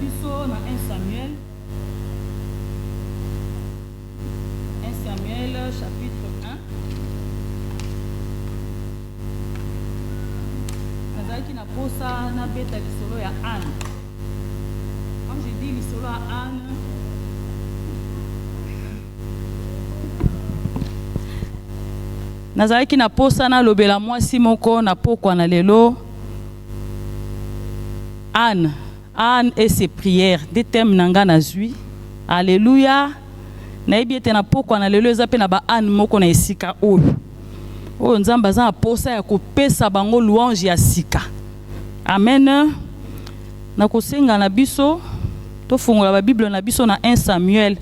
biso na 1 Samuel. 1 Samuel chapitre 1. Nazalaki na posa na beta lisolo ya Anne. Quand je dis lisolo ya Anne, nazalaki na posa na lobela mwasi moko na pokwa na lelo. Anne et ses prières, des thèmes nanga na zui. Alléluia. Na ebiete na pokwa na lelo ezape na ba Anne moko na esika oyo. Oyo nzamba za posa ya kopesa bango louange ya sika. Amen. Na kosenga na biso to fungola ba Bible na biso na 1 Samuel.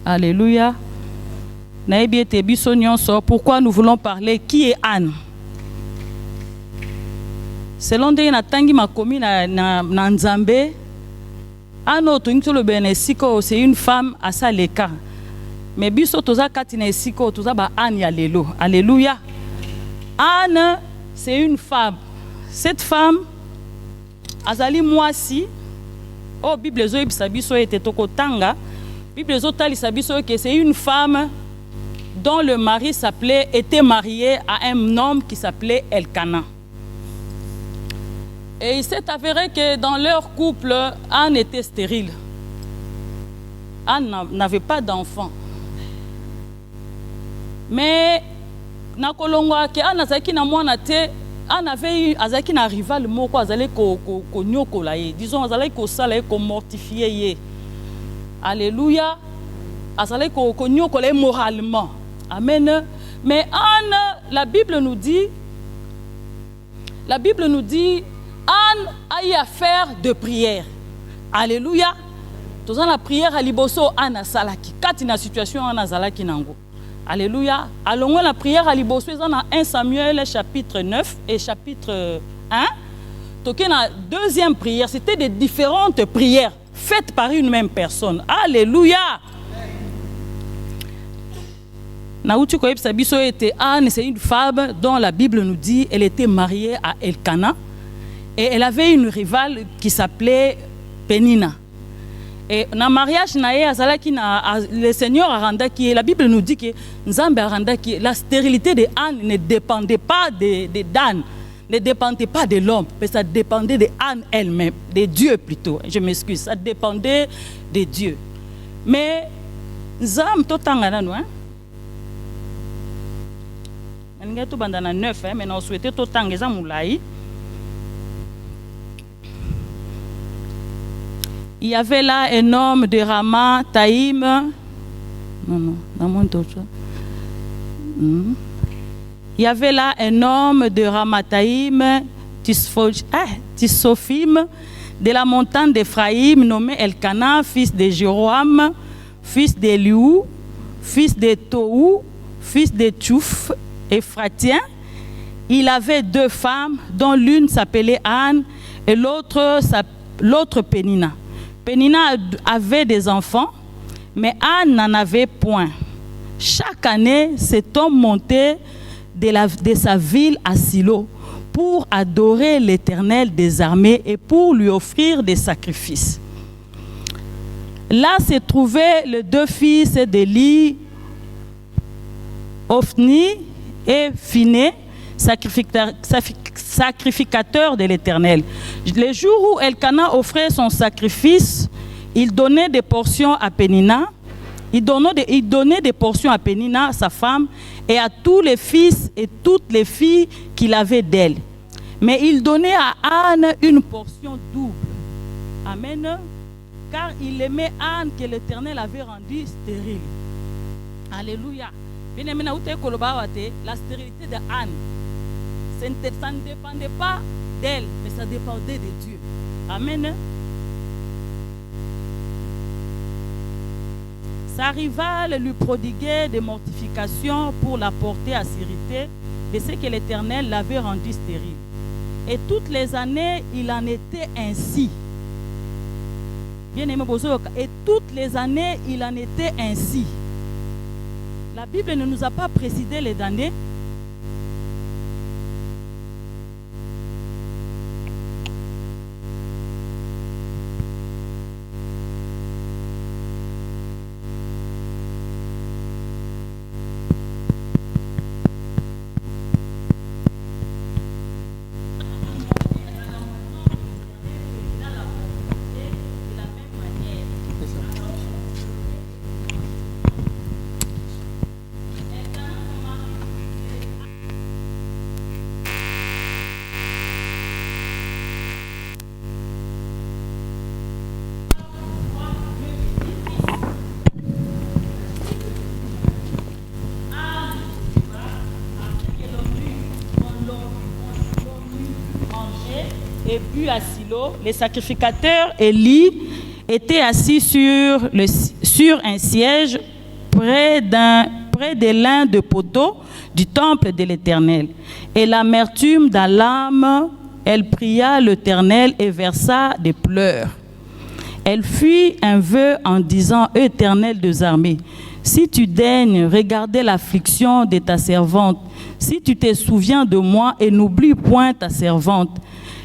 Alléluia. Pourquoi nous voulons parler? Qui est Anne? Selon des natangi makomi na Nzambe, Anne c'est une femme à sa leka. Mais biso toza katina esiko toza ba Anne ya lelo. Alléluia. Anne, c'est une femme. Cette femme, azali mwasi. Oh Bible zo ibisa biso ete tokotanga. Bible zo talisa biso que c'est une femme dont le mari était marié à un homme qui s'appelait Elkana. Et il s'est avéré que dans leur couple, Anne était stérile. Anne n'avait pas d'enfant. Mais na kolongwa ke Anne azaki na mwana te, Anne avait azaki na rival moko azali ko nyokola ye. Disons azali ko sala ko mortifier ye. Alléluia. Azali ko nyokola ye moralement. Amen. Mais Anne, la Bible nous dit, Anne a eu à faire de prière. Alléluia. Tous la prière à liboso Anne salaki. Katina situation Anne salaki nango. Alléluia. Allons la prière à liboso dans 1 Samuel chapitre 9 et chapitre 1. Toké na deuxième prière, c'était des différentes prières faites par une même personne. Alléluia. Anne, c'est une femme dont la Bible nous dit elle était mariée à Elkana et elle avait une rivale qui s'appelait Pénina. Et dans le mariage, le Seigneur a rendu qui la Bible nous dit que la stérilité de Anne ne dépendait pas d'Anne, ne dépendait pas de l'homme, mais ça dépendait de Anne elle-même, de Dieu plutôt. Je m'excuse, ça dépendait de Dieu. Mais Zam totanga nous hein. Mais on souhaitait tout le temps. Il y avait là un homme de Ramathaïm. Il y avait là un homme de Ramathaïm, Tisophim, de la montagne d'Ephraïm, nommé Elkana, fils de Jéroam, fils d'Eliou, fils de Tohu, fils de Tchouf, Ephratien. Il avait deux femmes, dont l'une s'appelait Anne et l'autre Pénina. Pénina avait des enfants, mais Anne n'en avait point. Chaque année, cet homme montait de sa ville à Silo pour adorer l'Éternel des armées et pour lui offrir des sacrifices. Là se trouvaient les deux fils d'Élie, Ophni et Phiné, sacrificateurs de l'Éternel. Les jours où Elkana offrait son sacrifice, il donnait des portions à Pénina. Il donnait des portions à Pénina, sa femme, et à tous les fils et toutes les filles qu'il avait d'elle. Mais il donnait à Anne une portion double. Amen. Car il aimait Anne que l'Éternel avait rendue stérile. Alléluia. La stérilité de Anne, ça ne dépendait pas d'elle, mais ça dépendait de Dieu. Amen. Sa rivale lui prodiguait des mortifications pour la porter à s'irriter de ce que l'Éternel l'avait rendu stérile. Et toutes les années, il en était ainsi. Bien-aimé Bozoyoka, et toutes les années, il en était ainsi. La Bible ne nous a pas précisé les années, et but à Silo, les sacrificateurs Élie étaient assis sur un siège près de l'un des poteaux du temple de l'Éternel. Et l'amertume dans l'âme, elle pria l'Éternel et versa des pleurs. Elle fit un vœu en disant: Éternel des armées, si tu daignes regarder l'affliction de ta servante, si tu te souviens de moi et n'oublie point ta servante,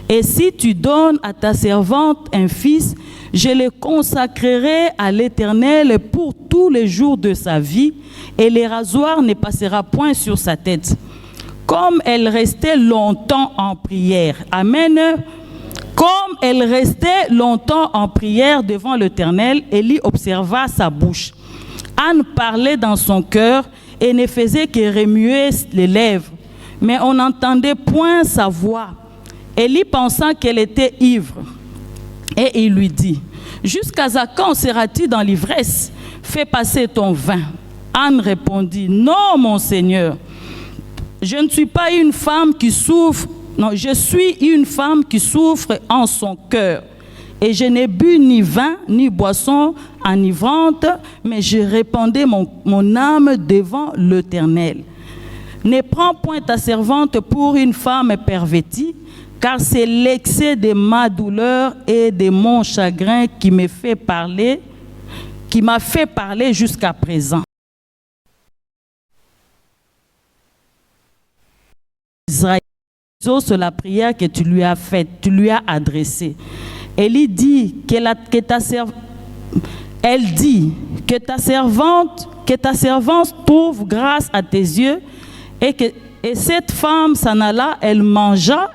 et si tu donnes à ta servante un fils, je le consacrerai à l'Éternel pour tous les jours de sa vie, et le rasoir ne passera point sur sa tête. Comme elle restait longtemps en prière. Amen. Comme elle restait longtemps en prière devant l'Éternel, Élie observa sa bouche. Anne parlait dans son cœur et ne faisait que remuer les lèvres, mais on n'entendait point sa voix. Élie pensa qu'elle était ivre, et il lui dit: jusqu'à quand seras-tu dans l'ivresse? Fais passer ton vin. Anne répondit: non, mon Seigneur, je ne suis pas une femme qui souffre, non, je suis une femme qui souffre en son cœur. Et je n'ai bu ni vin, ni boisson enivrante, mais je répandais mon âme devant l'Éternel. Ne prends point ta servante pour une femme pervertie, car c'est l'excès de ma douleur et de mon chagrin qui m'a fait parler jusqu'à présent. Israël, sur la prière que tu lui as faite, tu lui as adressée. Elle dit que ta servante trouve grâce à tes yeux, et cette femme s'en alla, elle mangea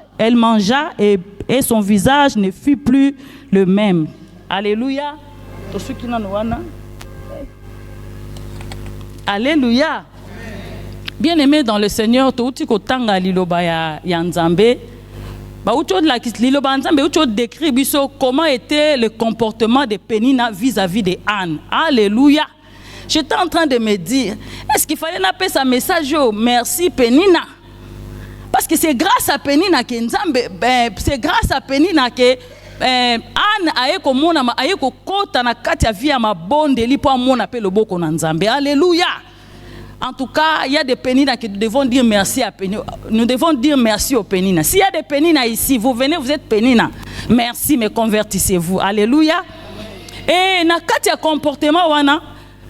et son visage ne fut plus le même. Alléluia. Alléluia. Bien-aimé dans le Seigneur, comment était le comportement de Pénina vis-à-vis de Anne. Alléluia. J'étais en train de me dire, est-ce qu'il fallait appeler sa message? Merci Pénina. Parce que c'est grâce à Pénina que c'est grâce à Pénina que Anne aye ko kota na kati ya via mabondeli po amona pe loboko na Nzambe. Alléluia. En tout cas, il y a des Pénina que nous devons dire merci à Pénina. Nous devons dire merci aux Pénina. S'il y a des Pénina ici, vous venez, vous êtes Pénina. Merci, mais convertissez-vous. Alléluia. Et na kati ya comportement wana,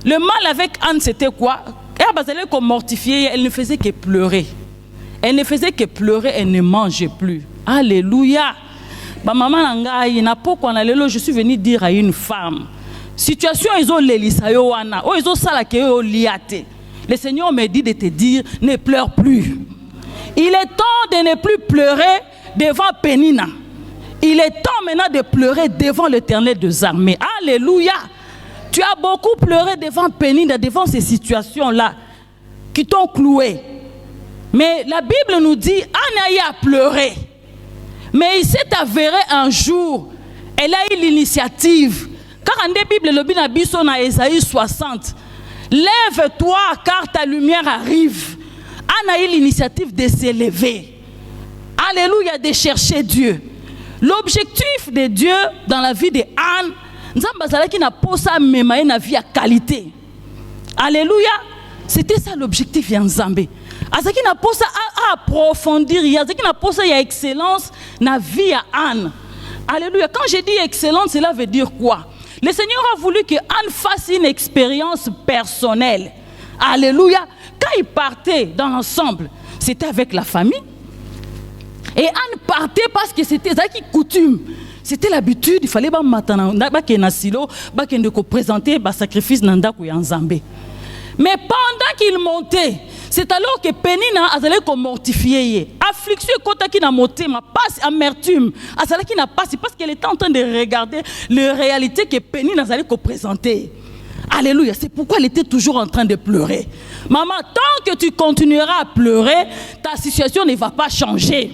le mal avec Anne c'était quoi? Elle comme mortifiée, elle ne faisait que pleurer. Elle ne faisait que pleurer, elle ne mangeait plus. Alléluia. Bah maman nangai na poko na lelo, je suis venu dire à une femme. Situation ezo lelisa yo wana, o ezo sala ke yo liate. Le Seigneur me dit de te dire, ne pleure plus. Il est temps de ne plus pleurer devant Pénina. Il est temps maintenant de pleurer devant l'Éternel des armées. Alléluia. Tu as beaucoup pleuré devant Pénina, devant ces situations-là qui t'ont cloué. Mais la Bible nous dit, Anne a pleuré. Mais il s'est avéré un jour, elle a eu l'initiative. Car en la Bible, le Binabiso na Ésaïe 60. Lève-toi car ta lumière arrive. Anne a eu l'initiative de s'élever. Alléluia, de chercher Dieu. L'objectif de Dieu dans la vie de Anne, Nzambazala n'a pas ça même une vie à qualité. Alléluia, c'était ça l'objectif de Nzambé. Azaki n'a pas ça à approfondir, Azaki n'a pas ça à excellence na vie à Anne. Alléluia, quand je dis excellence, cela veut dire quoi? Le Seigneur a voulu que Anne fasse une expérience personnelle. Alléluia. Quand il partait dans l'ensemble, c'était avec la famille. Et Anne partait parce que c'était ça qui coutume. C'était l'habitude, il fallait que présenter le sacrifice nanda Nzambe. Mais pendant qu'il montait, c'est alors que Pénina allait comme mortifier. Affliction quand qui n'a monté, ma passe amertume. Azala qui n'a pas, c'est parce qu'elle était en train de regarder la réalité que Pénina allait présenter. Alléluia, c'est pourquoi elle était toujours en train de pleurer. Maman, tant que tu continueras à pleurer, ta situation ne va pas changer.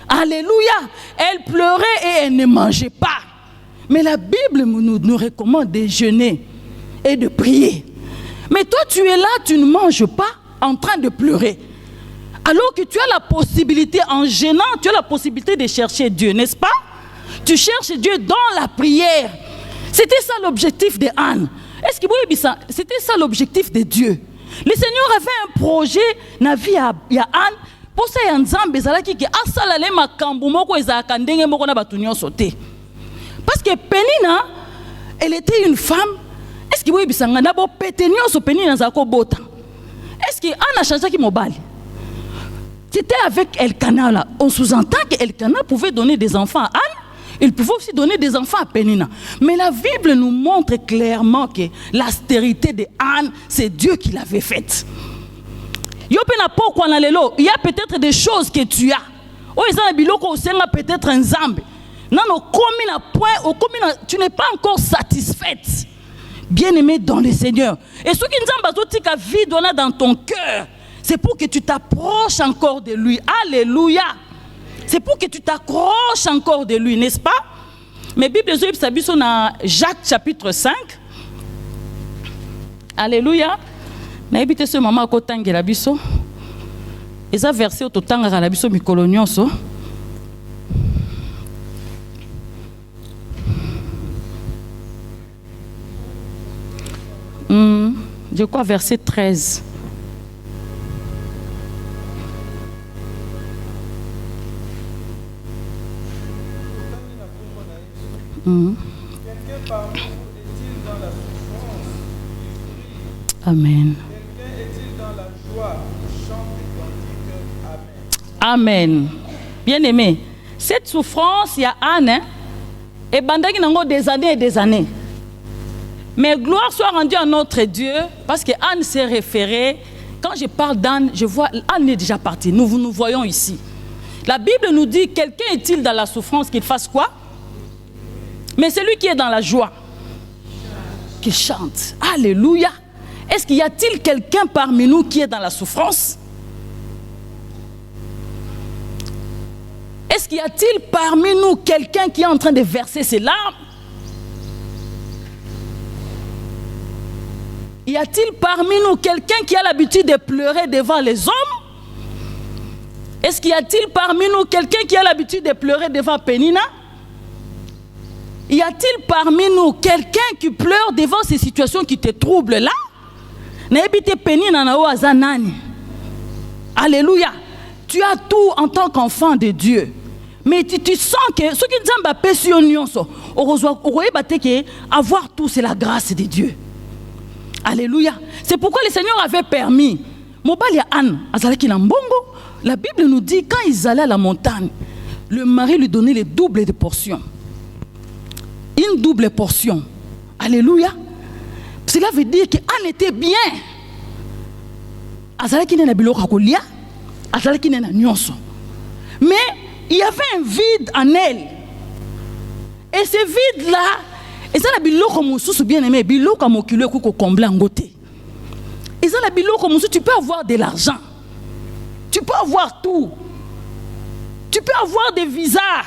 Alléluia, elle pleurait et elle ne mangeait pas. Mais la Bible nous recommande de jeûner et de prier. Mais toi, tu es là, tu ne manges pas en train de pleurer. Alors que tu as la possibilité, en gênant, tu as la possibilité de chercher Dieu, n'est-ce pas? Tu cherches Dieu dans la prière. C'était ça l'objectif de Anne. Est-ce que vous voyez ça? C'était ça l'objectif de Dieu. Le Seigneur avait un projet dans la vie de Anne. Pour ça, il y a un Nzambe ezalaki ki asalale makambo moko ezalaka ndenge moko na batu nyonso te. Parce que Pénina, elle était une femme. Est-ce que vous voyez ça? Nabo pete nyonso Pénina zako bota. Est-ce que Anne a changé qui mobile? C'était avec Elkana là. On sous-entend que Elkana pouvait donner des enfants à Anne. Il pouvait aussi donner des enfants à Pénina. Mais la Bible nous montre clairement que l'austérité de Anne, c'est Dieu qui l'avait faite. Il y a peut-être des choses que tu as. Peut-être un zambe. Tu n'es pas encore satisfaite. Bien-aimé dans le Seigneur. Et ce qui nous vie dans ton cœur, c'est pour que tu t'approches encore de lui. Alléluia. C'est pour que tu t'accroches encore de lui, n'est-ce pas? Mais Bible dans Jacques chapitre 5. Alléluia. Naibite ce maman ko tangela biso. Eza verset to tangaka la biso mikolo nyonso. Je crois verset 13. Quelqu'un parmi vous est-il dans la souffrance? Amen. Quelqu'un est-il dans la joie? Chante et cantique. Amen. Amen. Bien-aimé, cette souffrance, il y a Anne, et bandaki nango des années et des années. Mais gloire soit rendue à notre Dieu, parce que Anne s'est référée. Quand je parle d'Anne, je vois Anne est déjà partie. Nous voyons ici. La Bible nous dit, quelqu'un est-il dans la souffrance qu'il fasse quoi? Mais celui qui est dans la joie, qu'il chante. Alléluia. Est-ce qu'il y a-t-il quelqu'un parmi nous qui est dans la souffrance? Est-ce qu'il y a-t-il parmi nous quelqu'un qui est en train de verser ses larmes? Y a-t-il parmi nous quelqu'un qui a l'habitude de pleurer devant les hommes? Est-ce qu'il y a-t-il parmi nous quelqu'un qui a l'habitude de pleurer devant Pénina? Y a-t-il parmi nous quelqu'un qui pleure devant ces situations qui te troublent là? Alléluia. Tu as tout en tant qu'enfant de Dieu. Mais tu sens que ce qui dit avoir tout, c'est la grâce de Dieu. Alléluia. C'est pourquoi le Seigneur avait permis. La Bible nous dit quand ils allaient à la montagne, le mari lui donnait le double de portions. Une double portion. Alléluia. Cela veut dire qu'Anne était bien. Mais il y avait un vide en elle. Et ce vide-là, et ça la biloko mususu bien aimé, biloko mokilo ko combler ngote. Et ça la biloko mususu, tu peux avoir de l'argent. Tu peux avoir tout. Tu peux avoir des visas.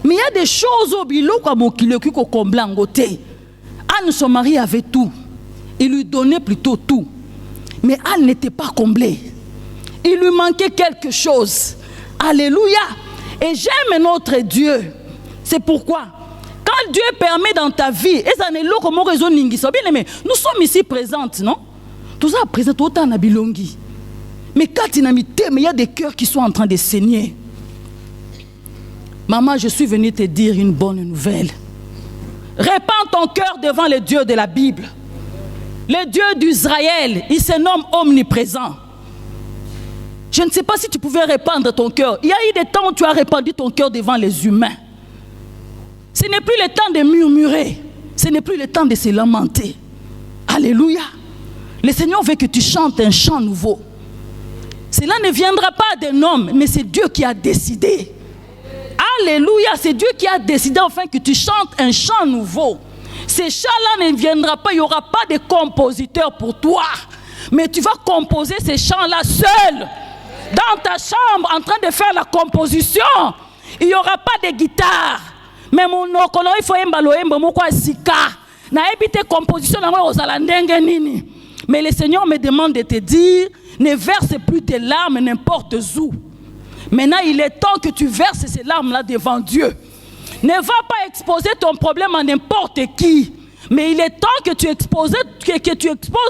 Mais il y a des choses au biloko mokilo ko combler ngote. Anne, son mari avait tout. Il lui donnait plutôt tout. Mais Anne n'était pas comblée. Il lui manquait quelque chose. Alléluia. Et j'aime notre Dieu. C'est pourquoi, quand Dieu permet dans ta vie, et ça n'est pas comme raison n'ingisa. Bien aimé, nous sommes ici présentes, non? Tout ça présent autant na bilongi. Mais quand il y a des cœurs qui sont en train de saigner. Maman, je suis venue te dire une bonne nouvelle. Répands ton cœur devant le Dieu de la Bible. Le Dieu d'Israël, il se nomme omniprésent. Je ne sais pas si tu pouvais répandre ton cœur. Il y a eu des temps où tu as répandu ton cœur devant les humains. Ce n'est plus le temps de murmurer. Ce n'est plus le temps de se lamenter. Alléluia. Le Seigneur veut que tu chantes un chant nouveau. Cela ne viendra pas d'un homme, mais c'est Dieu qui a décidé. Alléluia, c'est Dieu qui a décidé enfin que tu chantes un chant nouveau. Ce chant-là ne viendra pas, il n'y aura pas de compositeur pour toi. Mais tu vas composer ces chants-là seul. Dans ta chambre, en train de faire la composition. Il n'y aura pas de guitare. Mais mon okolo, il faut composition. Mais le Seigneur me demande de te dire, ne verse plus tes larmes n'importe où. Maintenant, il est temps que tu verses ces larmes-là devant Dieu. Ne va pas exposer ton problème à n'importe qui. Mais il est temps que tu exposes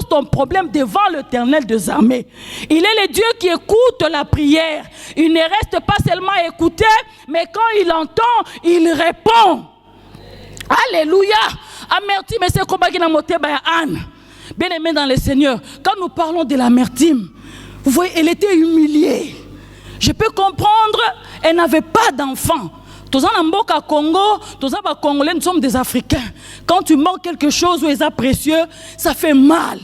ton problème devant l'Éternel des armées. Il est le Dieu qui écoute la prière. Il ne reste pas seulement à écouter, mais quand il entend, il répond. Alléluia. Amertume, c'est comme Anne. Bien aimé dans le Seigneur, quand nous parlons de l'amertume, vous voyez, elle était humiliée. Je peux comprendre, elle n'avait pas d'enfant. Tous en Mboka Congo, tous en Congolais, nous sommes des Africains. Quand tu manques quelque chose ou est précieux, ça fait mal.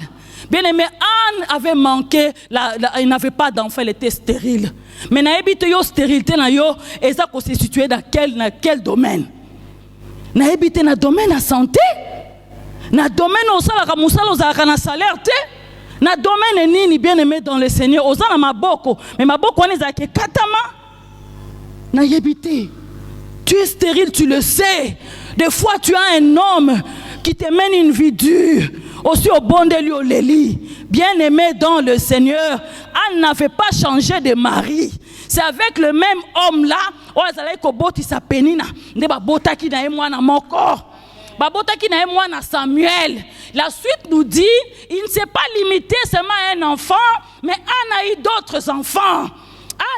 Bien aimé, Anne avait manqué, elle n'avait pas d'enfant, elle était stérile. Mais na habite yo stérilité na yo, et ça se situé dans quel domaine? Na habite na domaine la santé, na domaine au salaire musala aux na salaire te, na domaine nini bien aimé dans le Seigneur, aux na maboko, mais maboko on est katama, na habite. Tu es stérile, tu le sais. Des fois, tu as un homme qui te mène une vie dure. Aussi au bon de lui, au Léli. Bien aimé dans le Seigneur, Anne n'avait pas changé de mari. C'est avec le même homme-là, oh, Samuel. La suite nous dit, il ne s'est pas limité seulement à un enfant, mais Anne a eu d'autres enfants.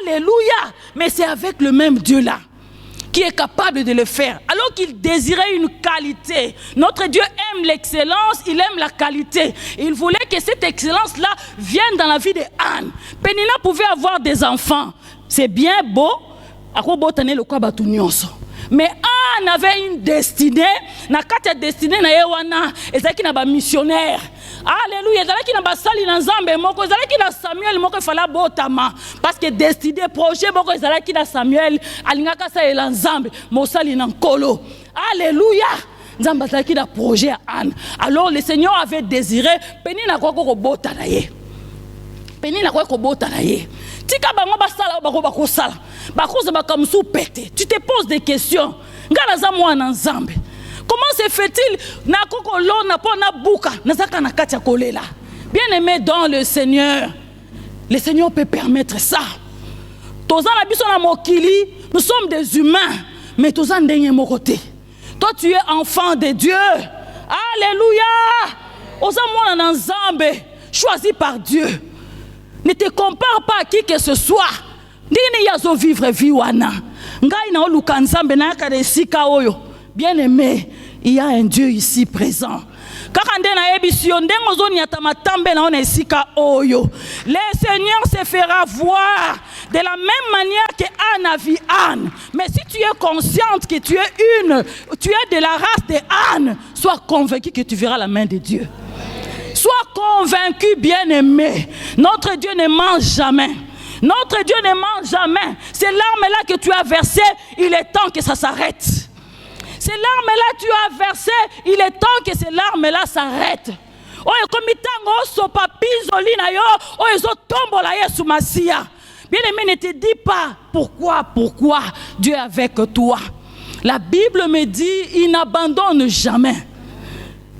Alléluia. Mais c'est avec le même Dieu-là qui est capable de le faire. Alors qu'il désirait une qualité. Notre Dieu aime l'excellence, il aime la qualité. Il voulait que cette excellence-là vienne dans la vie de Anne. Pénina pouvait avoir des enfants. C'est bien beau. Mais Anne avait une destinée. Na kati destinée na yewana. Ezaki na ba missionnaire. Alléluia. Ezalaki na ba sali na Nzambe moko. Ezalaki na Samuel moko fala botama. Parce que destiné projet moko ezalaki na Samuel. Alingaka sa ela Nzambe. Mosali na nkolo. Alléluia. Nzambe ezalaki na projet à Anne. Alors le Seigneur avait désiré. Penina kwa bota na ye. Penina kwa bota na ye. Tika bango basala bako bakosala. Bakoza bakamsu pété. Tu te poses des questions. Ngala moi na Nzambe. Comment se fait-il na kokolo na pona buka na zaka na katia kolela. Bien aimé dans le Seigneur peut permettre ça. Tozan la biso na mokili, nous sommes des humains, mais tozan denye mokote. Toi tu es enfant de Dieu. Alléluia. Oza moi na Nzambe, choisi par Dieu. Ne te compare pas à qui que ce soit. Ndini yazo vivre vie wana. Ngai na oluka Nzambe na yakade sika oyo. Bien aimé, il y a un Dieu ici présent. Le Seigneur se fera voir de la même manière que Anne a vu Anne. Mais si tu es consciente que tu es de la race de Anne, sois convaincu que tu verras la main de Dieu. Sois convaincu, bien-aimé. Notre Dieu ne ment jamais. Notre Dieu ne ment jamais. Ces larmes-là que tu as versées, il est temps que ça s'arrête. Ces larmes-là tu as versées, il est temps que ces larmes-là s'arrêtent. Oh, comme itango so papizoli na yo, oh ezo tombola Yesu Masia. Bien-aimé, ne te dis pas pourquoi Dieu est avec toi. La Bible me dit, il n'abandonne jamais.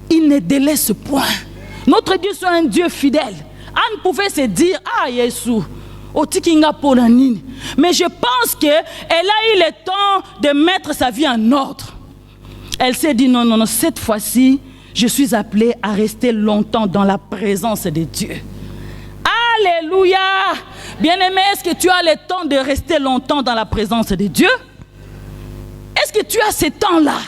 Il ne délaisse point. Notre Dieu est un Dieu fidèle. Anne pouvait se dire, ah Yesu, mais je pense qu'elle a eu le temps de mettre sa vie en ordre. Elle s'est dit, non, cette fois-ci, je suis appelée à rester longtemps dans la présence de Dieu. Alléluia. Bien-aimé, est-ce que tu as le temps de rester longtemps dans la présence de Dieu? Est-ce que tu as ce temps-là?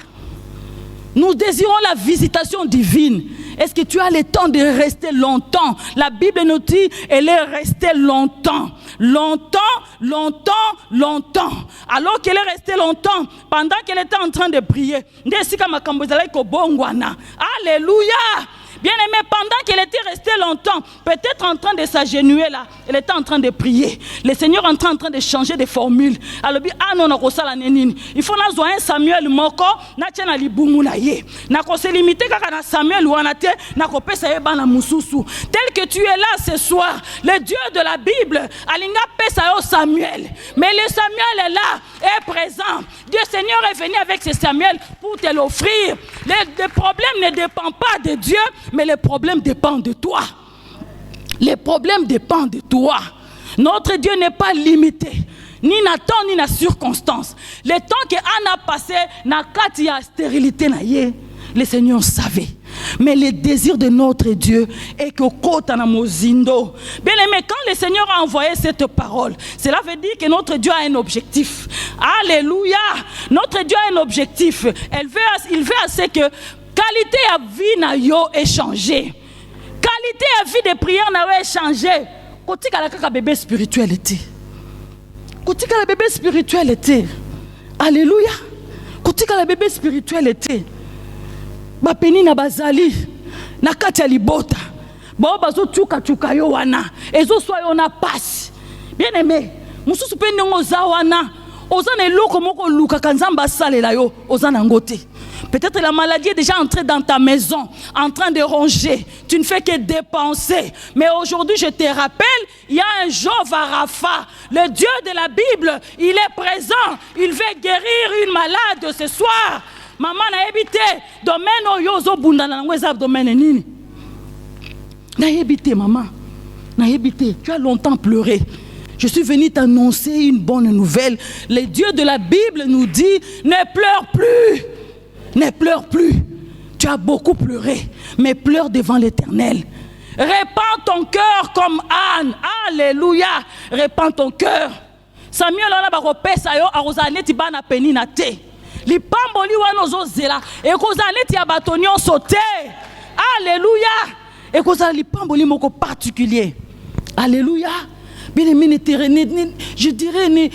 Nous désirons la visitation divine. Est-ce que tu as le temps de rester longtemps? La Bible nous dit, elle est restée longtemps. Longtemps. Alors qu'elle est restée longtemps, pendant qu'elle était en train de prier. Alléluia. Bien-aimé, pendant qu'elle était restée longtemps, peut-être en train de s'agenouiller là, elle était en train de prier. Le Seigneur est en train de changer de formule. Alors, il faut que Samuel moko na tena libumu na ye. Na ko se limiter kaka na Samuel wanate na ko pesa ye bana mususu. Tel que tu es là ce soir, le Dieu de la Bible, alinga pesa yo Samuel. Mais le Samuel est là, est présent. Dieu Seigneur est venu avec ce Samuel pour te l'offrir. Le problème ne dépend pas de Dieu, mais le problème dépend de toi. Le problème dépend de toi. Notre Dieu n'est pas limité. ni na temps, ni na circonstance. Le temps que Anne a passé, na kati ya stérilité na ye, le Seigneur savait. Mais le désir de notre Dieu est que kota na mozindo. Bien aimé, quand le Seigneur a envoyé cette parole, cela veut dire que notre Dieu a un objectif. Alléluia. Notre Dieu a un objectif. Il veut à ce que qualité à vie na yo est changée. Qualité à vie de prière na yo est changée. Côté ka bébé spiritualité. Côté ka bébé spiritualité. Alléluia. Côté ka bébé spiritualité. Bapeni na bazali na kati ya libota bao bazo tuka yo wana ezo swa yo na passe. Bien aimé, mususu pe ndongo za wana oza na eloko moko luka kanzamba salela yo oza na ngote. Peut-être la maladie est déjà entrée dans ta maison, en train de ronger. Tu ne fais que dépenser. Mais aujourd'hui, je te rappelle, il y a un Jéhovah Rapha, le Dieu de la Bible. Il est présent. Il veut guérir une malade ce soir. Maman na ebité domaine oyozo bunda na ngweza domaine nini na ebité maman na ebité tu as longtemps pleuré. Je suis venu t'annoncer une bonne nouvelle. Le Dieu de la Bible nous dit ne pleure plus. Ne pleure plus. Tu as beaucoup pleuré, mais pleure devant l'Éternel. Répands ton cœur comme Anne. Alléluia. Répands ton cœur. Samuel on a bakopesa yo arozaneti bana penina te. Li pamboli wanozo zela ekozaleti ya batoni on sauté. Alléluia. Ekozala li pamboli moko particulier. Alléluia. Bien aimé, je dirais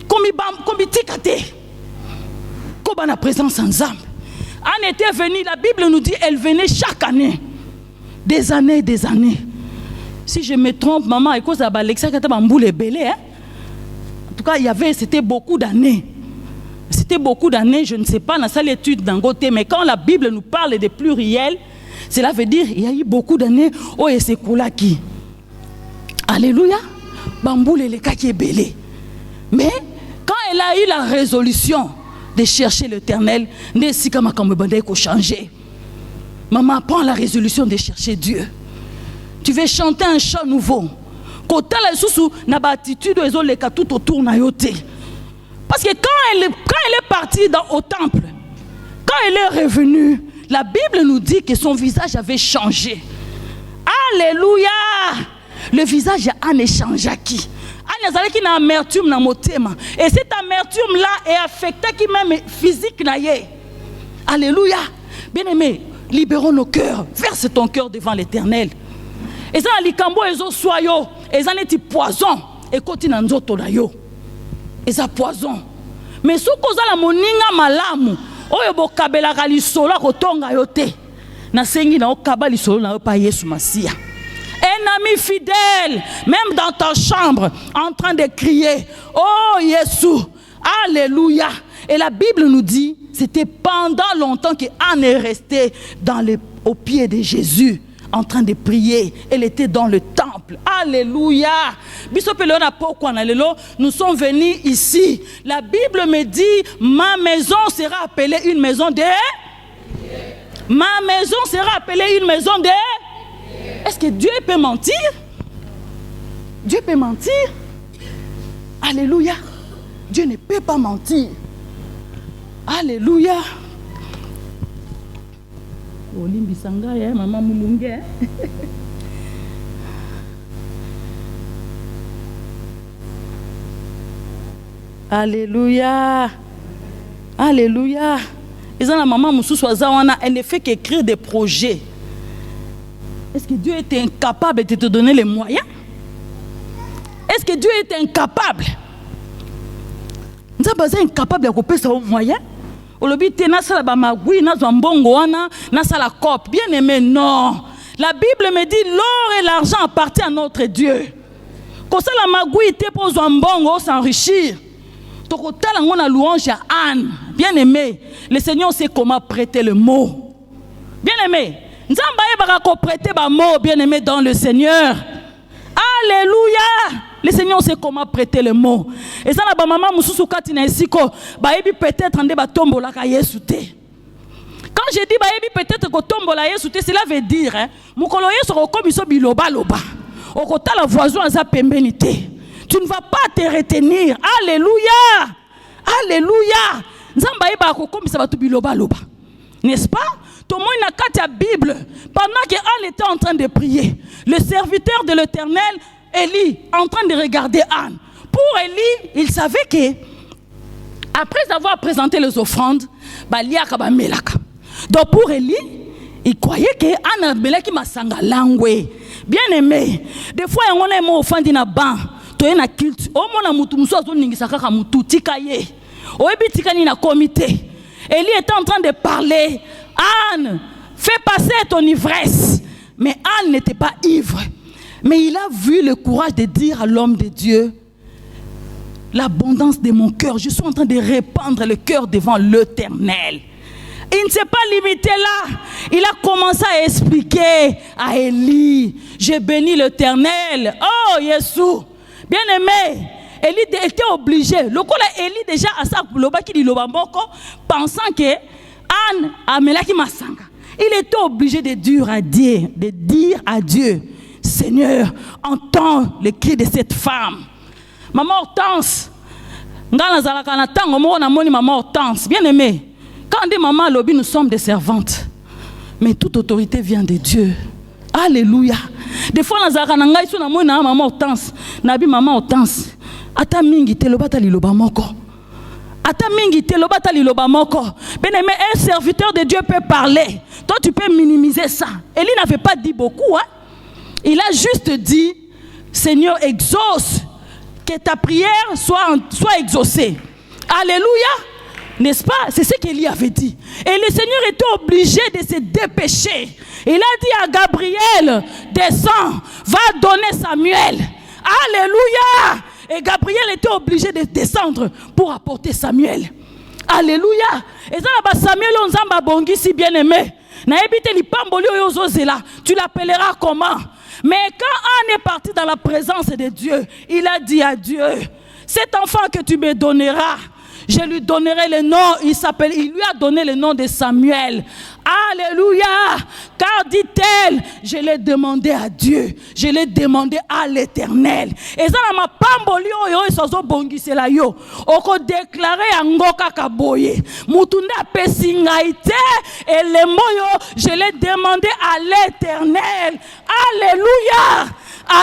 comme tikate. Comme la présence ensemble. Anne était venue, la Bible nous dit elle venait chaque année. Des années et des années. Si je me trompe, maman, en tout cas, c'était beaucoup d'années. C'était beaucoup d'années, je ne sais pas, dans cette étude d'Angote, mais quand la Bible nous parle de pluriel, cela veut dire qu'il y a eu beaucoup d'années où il s'est coulé qui. Alléluia. Bamboule le cas qui est belé. Mais quand elle a eu la résolution de chercher l'Éternel, changer. Maman, prends la résolution de chercher Dieu. Tu veux chanter un chant nouveau. Quand elle a attitude tout autour na yote. Parce que quand elle est partie au temple, quand elle est revenue, la Bible nous dit que son visage avait changé. Alléluia! Le visage d'Anne changé à qui? Anne a une amertume dans mon thème. Et cette amertume-là est affectée qui même physique. Alléluia! Bien aimé, libérons nos cœurs. Verse ton cœur devant l'Éternel. Et ça, les cambo, ils ont soyo. Et ça, les poison. Et continue à nous yo. Et ça poison. Mais si vous avez la moninga malamu, oyo bokabela kali solo kotonga yote. Na sengi na okabali solo na pa Yesu Masia. Un ami fidèle, même dans ta chambre, en train de crier, oh Jésus, alléluia. Et la Bible nous dit, c'était pendant longtemps qu'Anne est restée au pied de Jésus, en train de prier. Elle était dans le temple. Alléluia. Nous sommes venus ici. La Bible me dit, ma maison sera appelée une maison de... Ma maison sera appelée une maison de... Est-ce que Dieu peut mentir? Dieu peut mentir? Alléluia. Dieu ne peut pas mentir. Alléluia. Maman Mulunge. Alléluia. Alléluia. La maman elle ne fait qu'écrire des projets. Est-ce que Dieu était incapable de te donner les moyens? Est-ce que Dieu est incapable? Nous sommes incapables de couper ces moyens. Bien aimé, non. La Bible me dit l'or et l'argent appartiennent à notre Dieu. Quand ça la magouille était pour s'enrichir. On a louange à Anne. Bien aimé, le Seigneur sait comment prêter le mot. Bien aimé, nous avons prêté le mot, bien aimé, dans le Seigneur. Alléluia. Le Seigneur sait comment prêter le mot. Et ça, la maman mususu katina esiko, peut-être ande ba tombola ka Yesu te. Quand je dis peut-être ko tombola Yesu te, cela veut dire mukolo Yesu ko komiso biloba loba. Okota la voisin aza pembeni te. Tu ne vas pas te retenir. Alléluia. Alléluia. Nzamba eba kokomisa batu biloba loba. N'est-ce pas? Tout le monde n'a qu'à la Bible. Pendant qu'Anne était en train de prier, le serviteur de l'Éternel, Élie, en train de regarder Anne. Pour Élie, il savait que après avoir présenté les offrandes, donc pour Élie, il croyait que Anne Melaki Masanga langwe. Bien aimé, des fois on a une offrande na ban, to na culte. Au moins mutu muso azo ningisa kaka mutu tikaye. Oebi tikani na comité. Élie était en train de parler. Anne, fais passer ton ivresse. Mais Anne n'était pas ivre. Mais il a vu le courage de dire à l'homme de Dieu, l'abondance de mon cœur, je suis en train de répandre le cœur devant l'Éternel. Il ne s'est pas limité là. Il a commencé à expliquer à Élie, j'ai béni l'Éternel. Oh, Jésus, bien aimé. Élie était obligé. Le coup là, Élie déjà à sa loba qui dit loba moko, pensant que Anne a melaki masanga. Il était obligé de dire à Dieu, Seigneur, entends le cri de cette femme. Maman Hortense, maman Hortense, bien aimé. Quand on dit maman Lobi, nous sommes des servantes. Mais toute autorité vient de Dieu. Alléluia. Des fois, nous avons maman Hortense. Nabi maman Hortense. Ata mingi te lobata li loba moko. Ata mingi te lobata li loba moko. Bien aimé, un serviteur de Dieu peut parler. Toi, tu peux minimiser ça. Élie n'avait pas dit beaucoup. Hein? Il a juste dit, Seigneur, exauce. Que ta prière soit exaucée. Alléluia. N'est-ce pas? C'est ce qu'Élie avait dit. Et le Seigneur était obligé de se dépêcher. Il a dit à Gabriel, descends, va donner Samuel. Alléluia. Et Gabriel était obligé de descendre pour apporter Samuel. Alléluia. Et ça, Samuel, on zamba bongi si bien aimé. Tu l'appelleras comment? Mais quand Anne est parti dans la présence de Dieu, il a dit à Dieu, cet enfant que tu me donneras, je lui donnerai le nom, il lui a donné le nom de Samuel. Alléluia. Car dit-elle, je l'ai demandé à Dieu, je l'ai demandé à l'Éternel. Et ça m'a pambolio yo sozo bongise la yo. Oko déclaré angoka kaboye. Mutunda pesingaite et le moyo, je l'ai demandé à l'Éternel. Alléluia.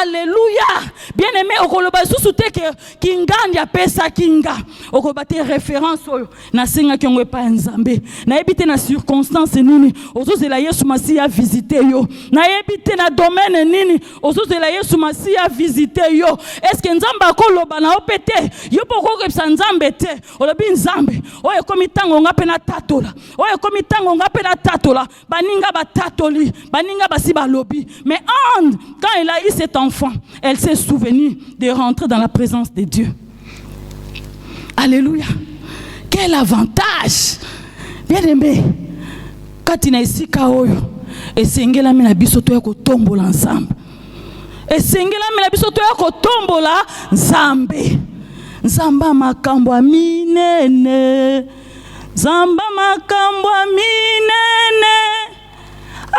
Alléluia. Bien aimé, okoloba susute que kingandi apesa kinga. Okobate référence na singa kyongwe pa nzambe. Na ebite na circonstance nini, ozozela Yesu Masi a visité yo. Na ebite na domaine nini, ozozela Yesu Masi a visité yo. Est-ce que nzamba koloba na opete? Yo poko kepsa nzambe te. Olobi nzambe. Oye komi tango ngape na tatola. Oye komi tango ngape na tatola. Baninga ba tatoli, baninga basi ba lobi. Mais Anne, quand elle a eu cet enfant, elle s'est souvenue de rentrer dans la présence de Dieu. Alléluia. Quel avantage. Bien aimé. Quand tu n'as ici kaoyo, et sengela mina biso to yako tombola ensemble. Et sengela mina biso to yako tombola nzambe. Nzamba makambo minene. Nzamba makambo minene.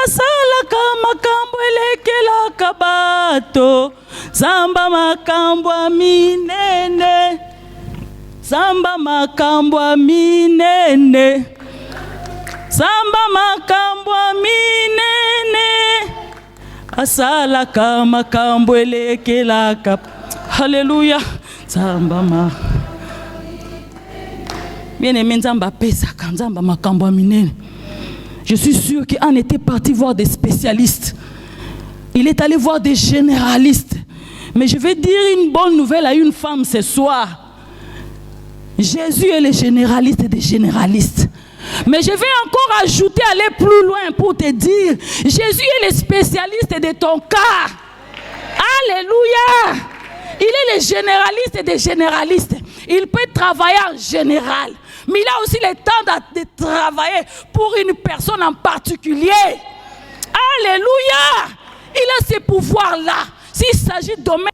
Asalaka makambo elekela kabato. Nzamba makambo minene. Nzamba makambo minene. Nzamba makambo minene. Asalaka makambo elekela kabato. Alléluia. Nzamba ma. Bien aimé nzamba pesaka nzamba makambo minene. Je suis sûr qu'Anne était parti voir des spécialistes. Il est allé voir des généralistes. Mais je vais dire une bonne nouvelle à une femme ce soir. Jésus est le généraliste des généralistes. Mais je vais encore ajouter, aller plus loin pour te dire, Jésus est le spécialiste de ton cas. Alléluia. Il est le généraliste des généralistes. Il peut travailler en général. Mais il a aussi le temps de travailler pour une personne en particulier. Alléluia. Il a ces pouvoirs-là. S'il s'agit de domaine.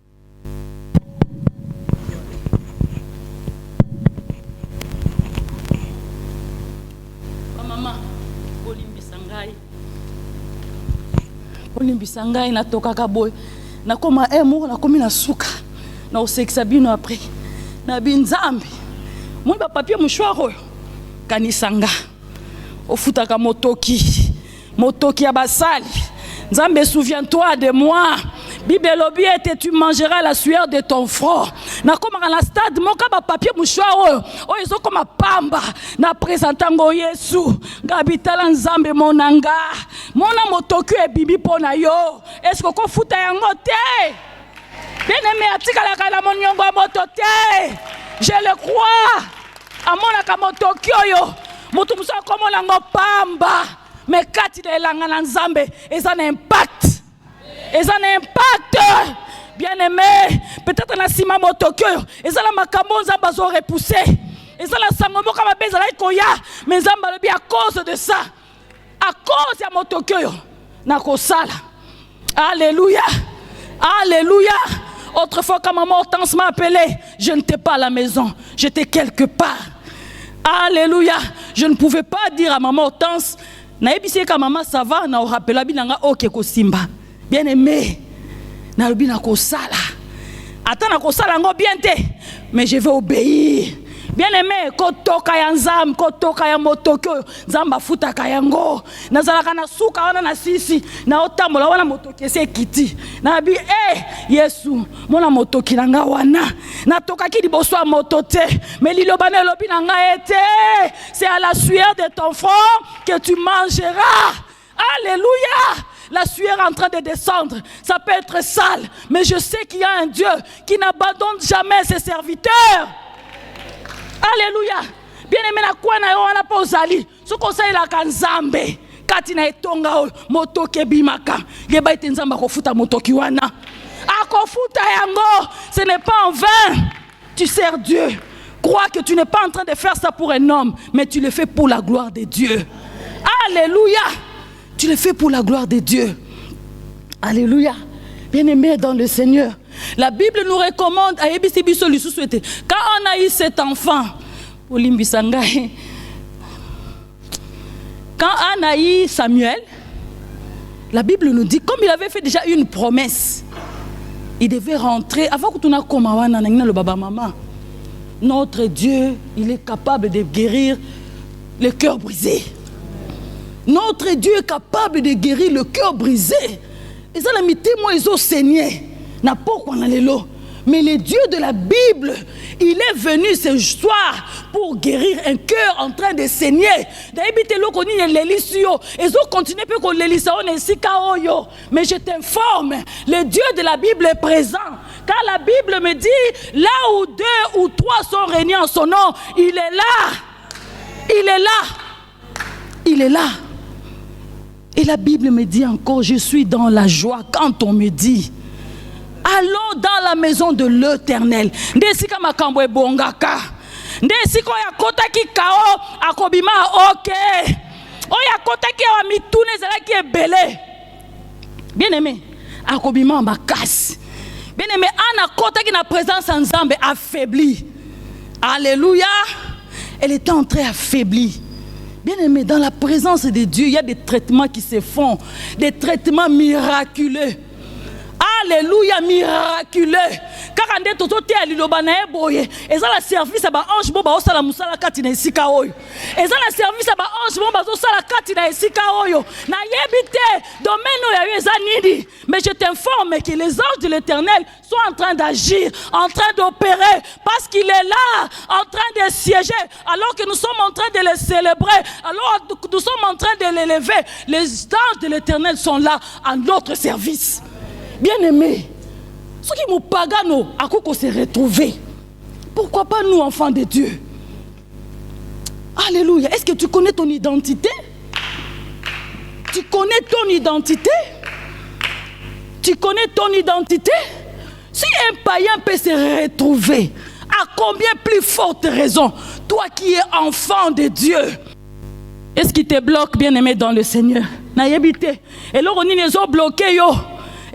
Maman, Olimbisangai na toka kaboy. Na koma emo na komi na suka. na osekisa bino après na binzambi moi ba papier mouchoir oyo kanisanga ofutaka motoki ya basali Nzambe souviens-toi de moi. Bible lobi était tu mangeras la sueur de ton front. Na koma na stade moka ba papier mouchoir oyo ezo koma pamba na présentango Yesu ngabitala Nzambe monanga mona motoki ebibi pona yo est-ce que ko futa yango te bien-aimé atikala kana moniongo moto te je le crois amona ka motoki oyo moto musa komona ngo pamba mais kati de elanga na Nzambe eza na impact. Et ça a un impact. Bien-aimé, peut-être na sima motokyo, et ça la makambo Nzamba zo repoussé. Et ça la sangomo kama beza la koya, mais Nzamba le bi à cause de ça. À cause de motokyo na kosala. Alléluia. Alléluia. Autrefois quand maman Hortense m'a appelé, je n'étais pas à la maison, j'étais quelque part. Alléluia. Je ne pouvais pas dire à maman Hortense, na ebisi ka maman ça va na rappela binanga OK ko simba. Bien-aimé, na lobi na kosala. Attends na kosala ngo bien te, mais je vais obéir. Bien-aimé, kotoka ya Nzambe, kotoka ya motokyo, Nzamba futa kayango. Nazalaka na suka wana na sisi, na otambola wana motoki se kiti. Na bi Yesu, mona motoki na nga wana. Na toka ki liboso ya motote, mais liloba na lobi na nga ete. C'est à la sueur de ton front que tu mangeras. Alléluia. La sueur est en train de descendre. Ça peut être sale, mais je sais qu'il y a un Dieu qui n'abandonne jamais ses serviteurs. Alléluia. Bien-aimé na kwa na yo wana po zali. Ce conseil la kanzambe. Kati na etonga o motoke bimaka. Yeba ite Nzamba ko futa motoki wana. Akofuta yango. Ce n'est pas en vain. Tu sers Dieu. Crois que tu n'es pas en train de faire ça pour un homme, mais tu le fais pour la gloire de Dieu. Alléluia. Tu le fais pour la gloire de Dieu. Alléluia. Bien-aimé dans le Seigneur. La Bible nous recommande à quand on a eu cet enfant, quand on a eu Samuel, la Bible nous dit, comme il avait fait déjà une promesse, il devait rentrer avant que tu n'aies comme le baba maman. Notre Dieu, il est capable de guérir le cœur brisé. Notre Dieu est capable de guérir le cœur brisé. Et ça, la mité, moi, ils ont saigné. N'a pas quoi dans les lots. Mais le Dieu de la Bible, il est venu ce soir pour guérir un cœur en train de saigner. Mais je t'informe, le Dieu de la Bible est présent. Car la Bible me dit, là où 2 ou 3 sont réunis en son nom, il est là. Il est là. Il est là. Et la Bible me dit encore, je suis dans la joie quand on me dit, allons dans la maison de l'Éternel. Ndesika makambo ebongaka. Ndesiko ya kota ki kao akobima OK. Oya kota ki wa mitune zala ki ebele. Bien-aimé, akobima makasi. Bien-aimé, ana kota ki na présence en Nzambe affaibli. Alléluia. Elle était en train d'affaiblir. Bien-aimé, dans la présence de Dieu, il y a des traitements qui se font, des traitements miraculeux. Alléluia, miraculeux. Car on est tout à l'île boye. Et ça la service à ange boba au sala musala katina isika oyo. Et ça la service à ange boba au sala katina isika oyo. Na yebite domaine ya yezanidi. Mais je t'informe que les anges de l'Éternel sont en train d'agir, en train d'opérer, parce qu'il est là, en train de siéger. Alors que nous sommes en train de les célébrer, alors que nous sommes en train de l'élever, les anges de l'Éternel sont là à notre service. Bien-aimés, ceux qui nous pagano, à quoi qu'on s'est retrouvés. Pourquoi pas nous, enfants de Dieu? Alléluia. Est-ce que tu connais ton identité? Tu connais ton identité? Tu connais ton identité? Si un païen peut se retrouver, à combien plus forte raison, toi qui es enfant de Dieu? Est-ce qui te bloque, bien-aimé, dans le Seigneur? Naïbite. Et là, on est bloqué, yo.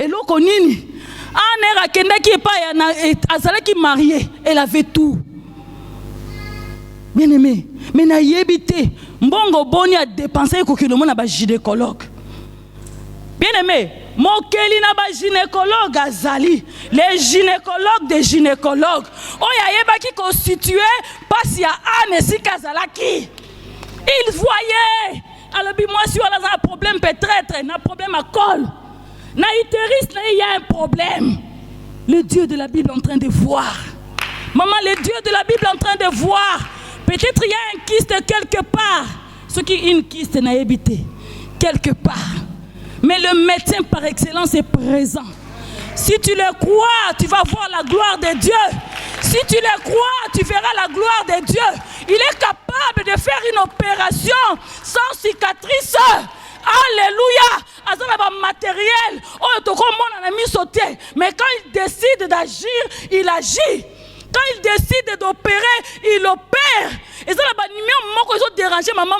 Et là, on est Anne Rakenda qui est pas Azala qui est mariée, elle avait tout. Bien aimé, mais na yebité, mbongo boni a dépensé ko que le monde a ba gynécologue. Bien aimé, Mokeli na ba gynécologue azali. Les gynécologues des gynécologues. Oya yeba qui constitué parce ya ane si kazalaki. Il voyait. Alors moi si on a un problème peut-être, un problème à col. Na utérus là il y a un problème. Le Dieu de la Bible est en train de voir. Maman, le Dieu de la Bible est en train de voir. Peut-être il y a un kyste quelque part. Ce qui est une kyste n'a habité quelque part. Mais le médecin par excellence est présent. Si tu le crois, tu vas voir la gloire de Dieu. Si tu le crois, tu verras la gloire de Dieu. Il est capable de faire une opération sans cicatrice. Alléluia. Azana matériel. Oh, tu comprends, on a mis sauté. Mais quand il décide d'agir, il agit. Quand il décide d'opérer, il opère. Et ça, ils ont dérangé maman,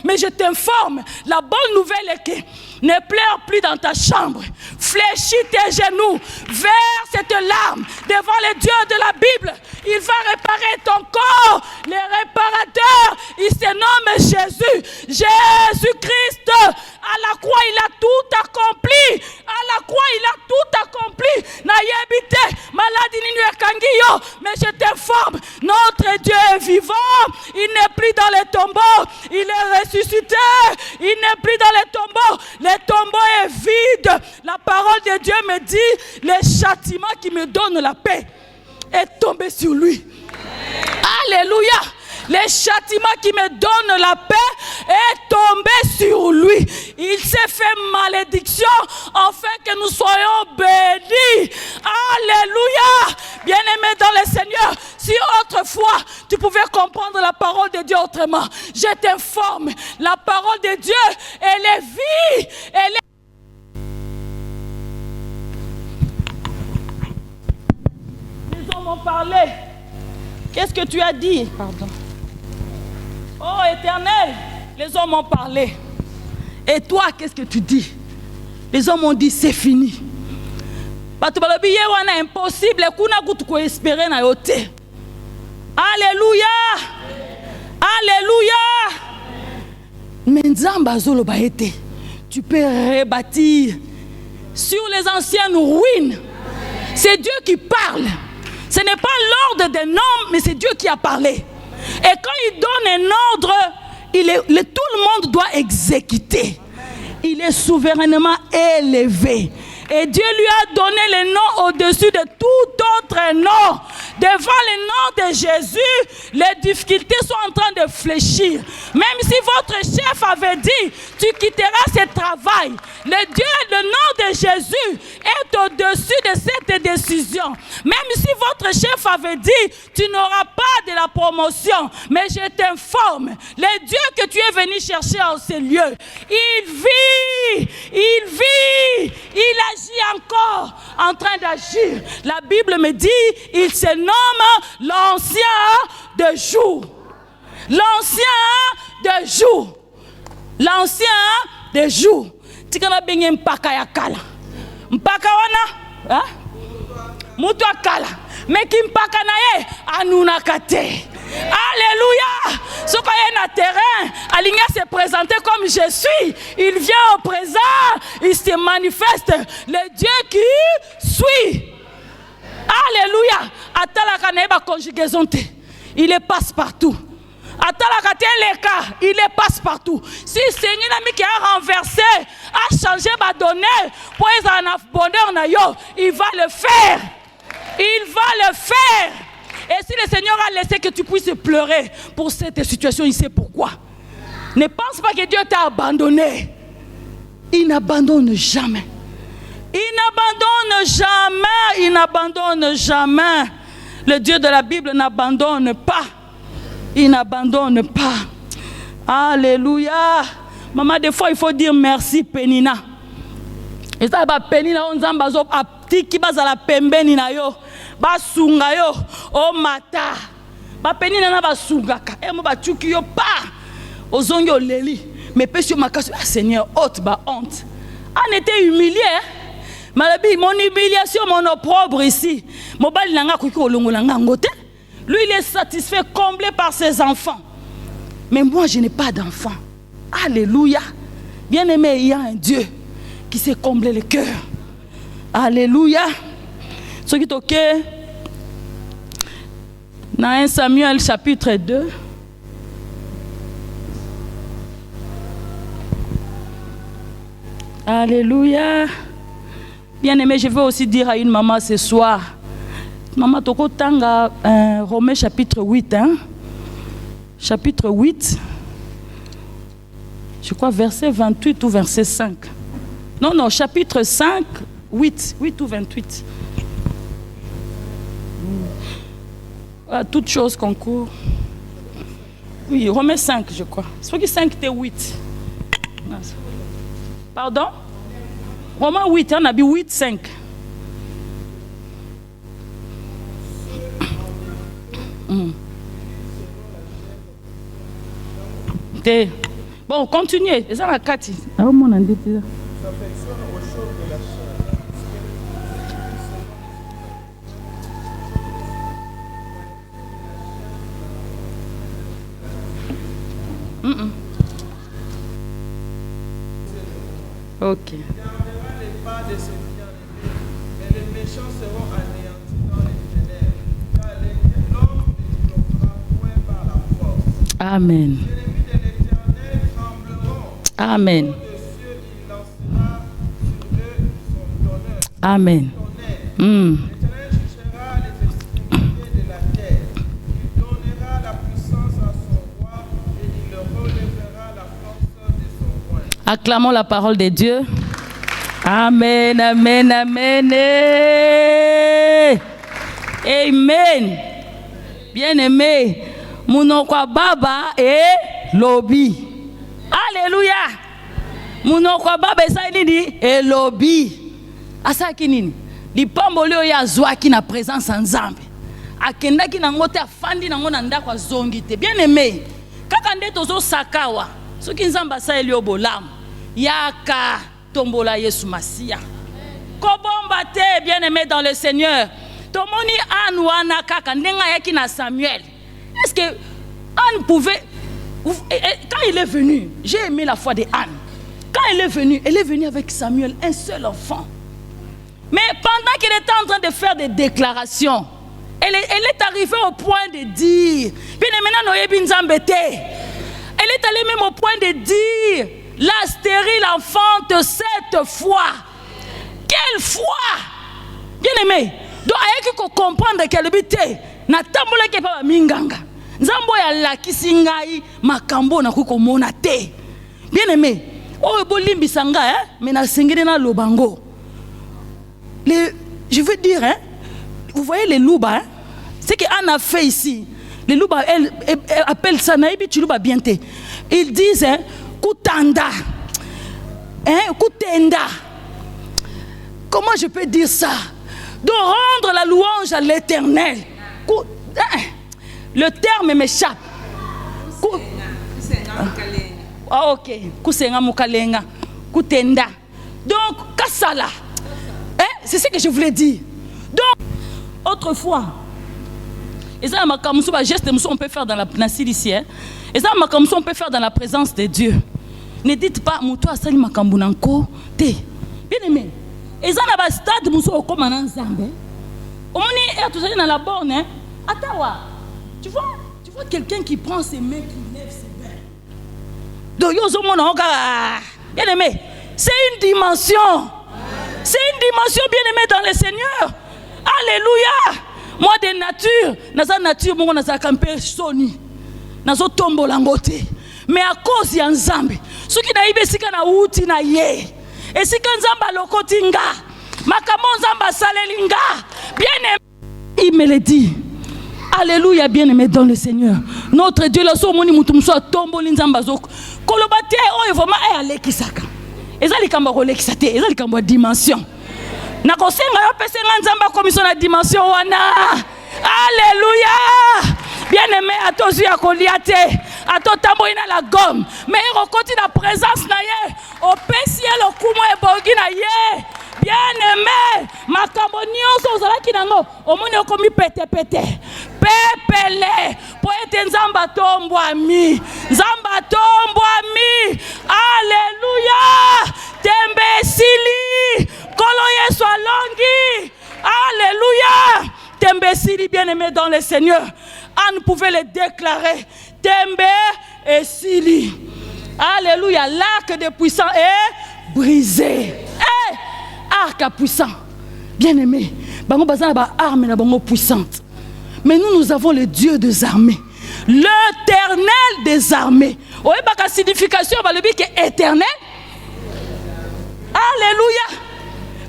mais je t'informe, la bonne nouvelle est que ne pleure plus dans ta chambre. Fléchis tes genoux vers cette larme devant le Dieu de la Bible. Il va réparer ton corps. Le réparateur, il se nomme Jésus. Jésus-Christ, à la croix, il a tout accompli. À la croix, il a tout accompli. Naïebite, maladie ninu kangiyo. Mais je t'informe, notre Dieu est vivant. Il n'est plus dans les tombeaux. Il est ressuscité. Il n'est plus dans les tombeaux. Le tombeau est vide. La parole de Dieu me dit, le châtiment qui me donne la paix est tombé sur lui. Alléluia. Le châtiment qui me donne la paix est tombé sur lui. Il s'est fait malédiction afin que nous soyons bénis. Alléluia. Bien-aimé dans le Seigneur, si autrefois tu pouvais comprendre la parole de Dieu autrement, je t'informe, la parole de Dieu, elle est vie. Elle est... Les hommes ont parlé. Qu'est-ce que tu as dit? Pardon. Oh Éternel, les hommes ont parlé. Et toi, qu'est-ce que tu dis? Les hommes ont dit, c'est fini. C'est impossible. Alléluia. Alléluia. Mais tu peux rebâtir sur les anciennes ruines. C'est Dieu qui parle. Ce n'est pas l'ordre d'un homme, mais c'est Dieu qui a parlé. Et quand il donne un ordre, tout le monde doit exécuter. Il est souverainement élevé. Et Dieu lui a donné le nom au-dessus de tout autre nom. Devant le nom de Jésus, les difficultés sont en train de fléchir. Même si votre chef avait dit, tu quitteras ce travail. Le nom de Jésus est au-dessus de cette décision. Même si votre chef avait dit, tu n'auras pas de la promotion. Mais je t'informe, le Dieu que tu es venu chercher en ce lieu, il vit, il agit encore en train d'agir. La Bible me dit, il se nomme l'ancien de jour. L'ancien de jour. L'ancien de jour. Tikana benye mpaka ya kala. Mpaka wana? Mutu akala. Meki mpaka na ye anunakate. Alléluia. Ce qu'on est na terrain, Aligna s'est présenté comme je suis. Il vient au présent, il se manifeste. Le Dieu qui suit. Alléluia. Atalaka neba conjugaison te. Il est passe-partout. Atalaka te leka, il est passe-partout. Si le Seigneur qui a renversé, a changé ma donnée, pour les bonheur na yo, il va le faire. Il va le faire. Et si le Seigneur a laissé que tu puisses pleurer pour cette situation, il sait pourquoi. Ne pense pas que Dieu t'a abandonné. Il n'abandonne jamais. Il n'abandonne jamais. Il n'abandonne jamais. Le Dieu de la Bible n'abandonne pas. Il n'abandonne pas. Alléluia. Maman, des fois, il faut dire merci, Pénina. Et ça, Pénina, on s'en a petit qui base à la pembeni na yo. Basunga yo o mata ba penina na basungaka e mo ba chuki yo pa ozongi oleli mais pesio makaso Seigneur haute ba honte on était humilié malabi mon humiliation mon opprobre ici mobali nanga kuki olongola ngote lui il est satisfait comblé par ses enfants mais moi je n'ai pas d'enfants. Alléluia. Bien-aimé, il y a un Dieu qui sait combler le cœur. Alléluia. Ce qui est ok. Dans 1 Samuel chapitre 2. Alléluia. Bien-aimé, je veux aussi dire à une maman ce soir. Maman, toko tanga Romains chapitre 8. Hein? Chapitre 8. Je crois verset 28 ou verset 5. Non, chapitre 5, 8 ou 28. Toutes choses concourent. Oui, Romains 5, je crois. C'est que 5 était 8. Pardon? Romains 8, on a dit 8, 5. Bon, continuez. C'est ça la 4. Ok. Il enverra les pas de ses bien-aimés, et les méchants seront anéantis dans les ténèbres, car l'homme ne triomphera point par la force. Amen. Les ennemis de l'Éternel trembleront. Amen. Au-dessus, il lancera sur eux son honneur. Amen. L'Éternel jugera les extrémités de la terre. Il donnera la puissance à son roi et il le relèvera la force de son roi. Acclamons la parole de Dieu. Amen, amen, amen. Amen. Bien-aimé, Munokwa Baba et Lobby. Alléluia. Munokwa Baba et Lobby. Asaki nini? Lipamboli oyo azwaki na présence nzambe. Akendaki nango te afandi nango na ndako azongi te. Bien-aimé, kaka nde tozo sakawa. Soki nzamba asali yo bolamu. Yaka tombola Yesu Masia. Kobomba te, bien-aimé dans le Seigneur. Tomoni Anne wana kaka ndenga yaki na Samuel. Est-ce que Anne pouvait... Quand il est venu, j'ai aimé la foi de Anne. Quand elle est venue avec Samuel, un seul enfant. Mais pendant qu'elle était en train de faire des déclarations, elle est arrivée au point de dire, elle est allée même au point de dire, la stérile enfante cette foi. Quelle foi! Bien aimé. Donc, il faut comprendre qu'elle est na tambola ke pa minganga. Nzambo ya lakisi ngai makambo na kuko mona te. Bien aimé. Oh bolimbi sanga mais na sengeli na lobango. Je veux dire vous voyez les louba ce qu'Anne a fait ici. Les louba elle appelle ça naibi chiluba bienté. Ils disent kutanda. Kutenda. Comment je peux dire ça? De rendre la louange à l'Éternel. Le terme m'échappe. Ah ok. Kusenga mukalenga. Kutenda. Donc, kasala. C'est ce que je voulais dire. Donc, autrefois, et ça, geste on peut faire dans la ici. Et ça, on peut faire dans la présence de Dieu. Ne dites pas, Moutou a sali makambunanko te. Bien aimé. Et ça, dans le stade, Moutou comme un Zambé. On est tous allés dans la borne. Atawa. Tu vois quelqu'un qui prend ses mains, qui lève ses mains. Donc, bien aimé. C'est une dimension. C'est une dimension bien aimée dans le Seigneur. Alléluia. Moi de nature, dans nature, moi dans campé soni, dans tombo langote. Mais à cause de Nzambe, ce qui n'a ibe sika na uti na ye. Et sika Nzamba lokotinga, makamo Nzamba salelinga. Bien aimé, il me le dit. Alléluia, bien aimé dans le Seigneur. Notre Dieu, le son moni mutumso tombo Nzamba zoko. Kolobate o vraiment alekisaka. Ezali kamba kolekisate, ezali kamba dimension. Na kosenga yo pesenga Nzamba commission na dimension wana. Alléluia. Bien-aimé à tous ya koliate, à tout tambo ina la gomme. Mais il rekoti la présence na ye, au pesiel au kumo e bogi na ye. Bien-aimé, makambo nyonso ozalaki nango, omoni okomi pete. Pepele, po ete Nzamba tombwami. Nzamba tombwami. Alléluia. Tembe sili. Kolo Yesu alongi. Alléluia. Tembe sili, bien-aimé dans le Seigneur. Anne pouvait le déclarer. Tembe et sili. Alléluia. L'arc des puissants est brisé. Arc à puissant. Bien-aimé. Bango bazana ba arme na bango puissante. Mais nous avons le Dieu des armées. L'Éternel des armées. Vous voyez la signification qui est éternel. Alléluia.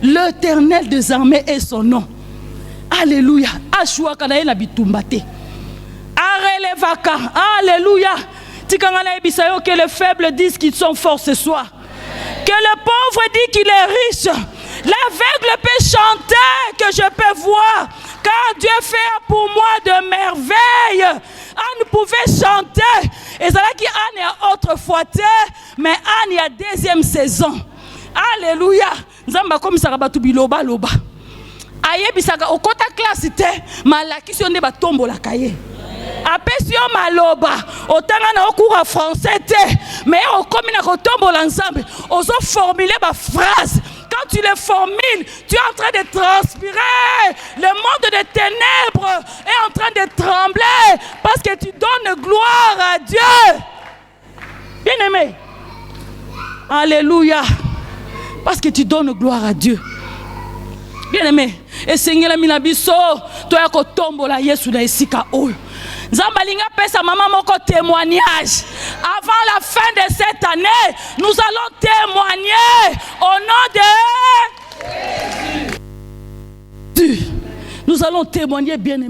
L'Éternel des armées est son nom. Alléluia. Ashua kanaye na bitumbate. Arelevaka. Alléluia. Tikangana ebisayo que les faibles disent qu'ils sont forts ce soir. Que le pauvre dit qu'il est riche. L'aveugle peut chanter que je peux voir. Car Dieu fait pour moi de merveilles. Anne pouvait chanter. Et c'est là qu'Anne est autrefois, mais Anne est à deuxième saison. Alléluia. Nzamba comme ça rabatu biloba loba. Aye bisaka okota classe te malaki si on ne ba tombo la cahier. Apesio maloba otanga na okura français te mais o comme na ko tombo l'ensemble ozo formuler ba phrase. Quand tu les formules, tu es en train de transpirer. Le monde des ténèbres est en train de trembler parce que tu donnes gloire à Dieu. Bien-aimé. Alléluia. Parce que tu donnes gloire à Dieu. Bien-aimé. Et Seigneur la minabiso, toi ya kotombo la Yesu na esika oyo. Zambalinga pesa maman moko témoignage. Avant la fin de cette année, nous allons témoigner au nom de Dieu. Nous allons témoigner, bien-aimé.